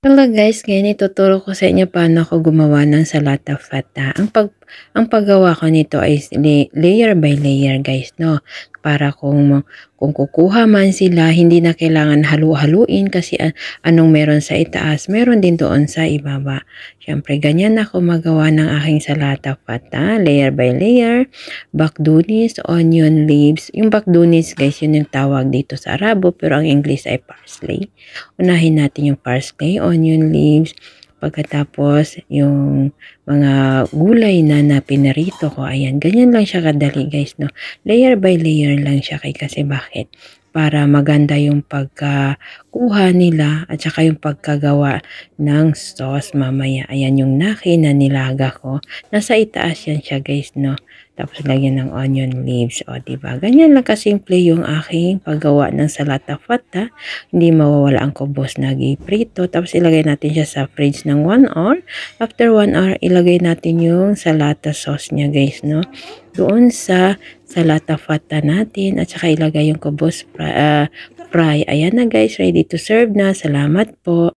Hello guys, ngayon ituturo ko sa inyo paano ako gumawa ng salata fata. Ang paggawa ko nito ay layer by layer guys, no? Para kung kukuha man sila, hindi na kailangan halu-haluin kasi anong meron sa itaas, meron din doon sa ibaba. Siyempre, ganyan ako magawa ng aking salata fata, layer by layer, bakdunis, onion leaves. Yung bakdunis guys, yun yung tawag dito sa Arabo, pero ang English ay parsley. Unahin natin yung parsley, onion leaves, pagkatapos yung mga gulay na pinarito ko. Ayan, ganyan lang siya kadali guys, no? Layer by layer lang siya kasi bakit? Para maganda yung pagkakuha nila at saka yung pagkagawa ng sauce mamaya. Ayan yung naki na nilaga ko. Nasa itaas yan siya guys, no? Tapos lagyan ng onion leaves. O, diba? Ganyan lang kasimple yung aking paggawa ng salata fata. Hindi mawawala ang kubos na giprito. Tapos ilagay natin siya sa fridge ng 1 hour. After 1 hour, ilagay natin yung salata sauce niya guys, no? Doon sa salata fata natin at saka ilagay yung kubos fry. Ayan na guys, ready to serve na. Salamat po.